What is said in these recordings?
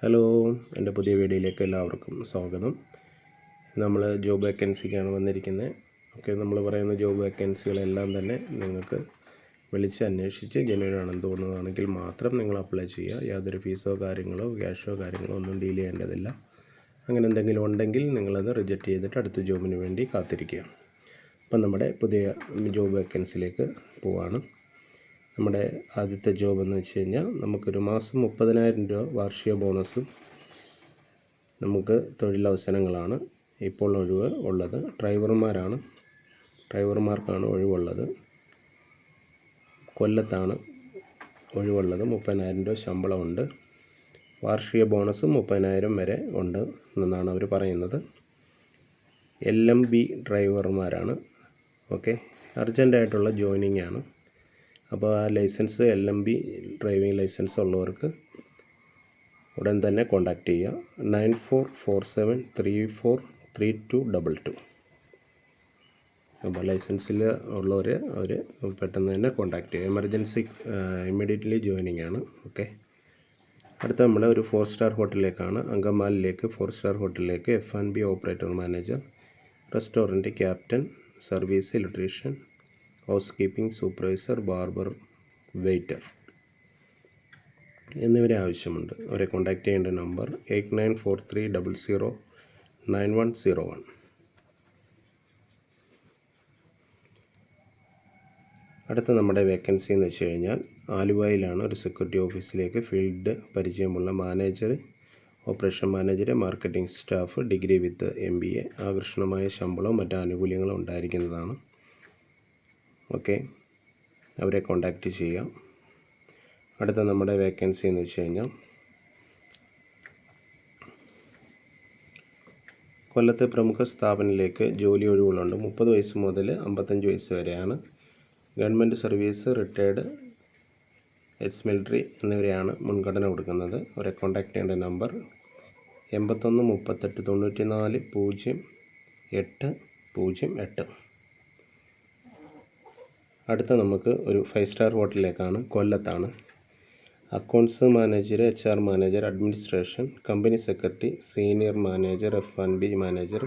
Hello, എൻ്റെ പുതിയ വീഡിയോയിലേക്ക് എല്ലാവർക്കും സ്വാഗതം. നമ്മൾ ജോബ് വേക്കൻസിക്കാണ് വന്നിരിക്കുന്നത്. നമ്മൾ പറയുന്ന ജോബ് വേക്കൻസികളെല്ലാം തന്നെ നിങ്ങൾക്ക് വിളിച്ച് അന്വേഷിച്ച് ജെന്യുയിൻ ആണെന്ന് തോന്നുന്നതാണെങ്കിൽ മാത്രം നിങ്ങൾ അപ്ലൈ ചെയ്യുക. യാതൊരു ഫീസോ കാര്യങ്ങളോ ക്യാഷോ കാര്യങ്ങളോ ഒന്നും ഡീൽ ചെയ്യേണ്ടതില്ല. അങ്ങനെ എന്തെങ്കിലും ഉണ്ടെങ്കിൽ നിങ്ങളത് റിജക്റ്റ് ചെയ്തിട്ട് അടുത്ത ജോബിന് വേണ്ടി കാത്തിരിക്കുക. അപ്പം നമ്മുടെ പുതിയ ജോബ് വേക്കൻസിയിലേക്ക് പോവാണ്. നമ്മുടെ ആദ്യത്തെ ജോബ് എന്ന് വെച്ച് കഴിഞ്ഞാൽ നമുക്കൊരു മാസം 30,000 രൂപ വാർഷിക ബോണസും നമുക്ക് തൊഴിലവസരങ്ങളാണ് ഇപ്പോൾ ഒഴിവ് ഉള്ളത്. ഡ്രൈവർമാർക്കാണ് ഒഴിവുള്ളത്. കൊല്ലത്താണ് ഒഴിവുള്ളത്. 30,000 രൂപ ശമ്പളമുണ്ട്. വാർഷിക ബോണസ് 30,000 വരെ ഉണ്ട് എന്നാണ് അവർ പറയുന്നത്. LMB ഡ്രൈവർമാരാണ്. അർജൻറ്റായിട്ടുള്ള ജോയിനിങ് ആണ്. അപ്പോൾ ആ ലൈസൻസ് LMB ഡ്രൈവിംഗ് ലൈസൻസ് ഉള്ളവർക്ക് ഉടൻ തന്നെ കോൺടാക്റ്റ് ചെയ്യുക. 9447343222. അപ്പോൾ ലൈസൻസിൽ ഉള്ളവർ അവർ പെട്ടെന്ന് തന്നെ കോൺടാക്റ്റ് ചെയ്യുക. ഇമ്മീഡിയറ്റ്ലി ജോയിനിങ് ആണ്. അടുത്ത നമ്മുടെ ഒരു 4 സ്റ്റാർ ഹോട്ടലിലേക്കാണ്. അങ്കമാലിലേക്ക് 4 സ്റ്റാർ ഹോട്ടലിലേക്ക് F&B operator manager, restaurant captain, service electrician, house keeping supervisor, barber, waiter എന്നിവരെ ആവശ്യമുണ്ട്. അവരെ കോൺടാക്റ്റ് ചെയ്യേണ്ട നമ്പർ 8943009101. അടുത്ത നമ്മുടെ വേക്കൻസി എന്ന് വെച്ച് കഴിഞ്ഞാൽ ആലുവയിലാണ്. ഒരു സെക്യൂരിറ്റി ഓഫീസിലേക്ക് ഫീൽഡ് പരിചയമുള്ള manager, operation manager, marketing staff, degree with MBA, ആകർഷണമായ ശമ്പളവും മറ്റ് ആനുകൂല്യങ്ങളും ഉണ്ടായിരിക്കുന്നതാണ്. അവരെ കോൺടാക്റ്റ് ചെയ്യുക. അടുത്ത നമ്മുടെ വേക്കൻസി എന്ന് വെച്ച് കഴിഞ്ഞാൽ കൊല്ലത്തെ പ്രമുഖ സ്ഥാപനത്തിലേക്ക് ജോലി ഒഴിവുകളുണ്ട്. 30 വയസ്സ് മുതൽ 55 വയസ്സ് വരെയാണ്. Government service, retired, ex military എന്നിവരെയാണ് മുൻഗണന കൊടുക്കുന്നത്. അവരെ കോൺടാക്റ്റ് ചെയ്യേണ്ട നമ്പർ 8138940808. അടുത്ത നമുക്ക് ഒരു 5 സ്റ്റാർ ഹോട്ടലിലേക്കാണ്. കൊല്ലത്താണ്. Accounts manager, HR manager, administration, company secretary, senior manager, F&B manager,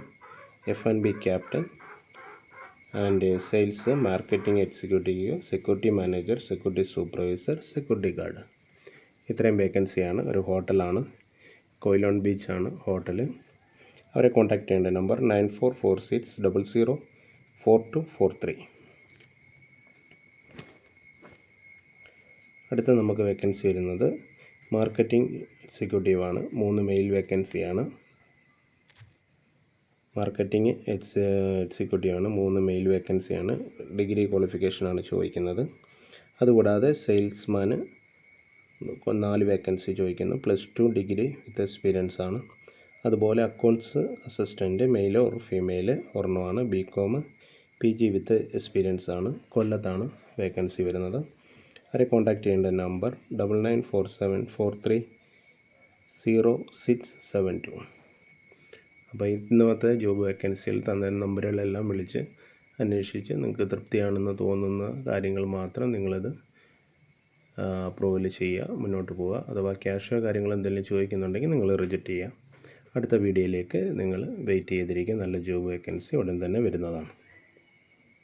F&B captain and sales, marketing executive, security manager, security supervisor, security guard. ഇത്രയും വേക്കൻസിയാണ്. ഒരു ഹോട്ടലാണ്. കൊയിലോൺ ബീച്ചാണ് ഹോട്ടൽ. അവരെ കോൺടാക്റ്റ് ചെയ്യേണ്ട നമ്പർ 9446004243. അടുത്ത നമുക്ക് വേക്കൻസി വരുന്നത് മാർക്കറ്റിംഗ് എക്സിക്യൂട്ടീവാണ്. 3 മെയിൽ വേക്കൻസിയാണ്. മാർക്കറ്റിംഗ് എക്സിക്യൂട്ടീവാണ്. 3 മെയിൽ വേക്കൻസിയാണ്. ഡിഗ്രി ക്വാളിഫിക്കേഷനാണ് ചോദിക്കുന്നത്. അതുകൂടാതെ സെയിൽസ്മാന് 4 വേക്കൻസി ചോദിക്കുന്നു. +2 ഡിഗ്രി വിത്ത് എക്സ്പീരിയൻസ് ആണ്. അതുപോലെ accounts assistant, male or female ഒരെണ്ണമാണ്. BCom PG വിത്ത് എക്സ്പീരിയൻസ് ആണ്. കൊല്ലത്താണ് വേക്കൻസി വരുന്നത്. അവരെ കോൺടാക്റ്റ് ചെയ്യേണ്ട നമ്പർ 9947430672. അപ്പോൾ ഇന്നത്തെ ജോബ് വേക്കൻസിയിൽ തന്ന നമ്പറുകളെല്ലാം വിളിച്ച് അന്വേഷിച്ച് നിങ്ങൾക്ക് തൃപ്തിയാണെന്ന് തോന്നുന്ന കാര്യങ്ങൾ മാത്രം നിങ്ങളത് അപ്രൂവൽ ചെയ്യുക, മുന്നോട്ട് പോവുക. അഥവാ ക്യാഷോ കാര്യങ്ങളോ എന്തെങ്കിലും ചോദിക്കുന്നുണ്ടെങ്കിൽ നിങ്ങൾ റിജക്റ്റ് ചെയ്യുക. അടുത്ത വീഡിയോയിലേക്ക് നിങ്ങൾ വെയിറ്റ് ചെയ്തിരിക്കുക. നല്ല ജോബ് വേക്കൻസി ഉടൻ തന്നെ വരുന്നതാണ്.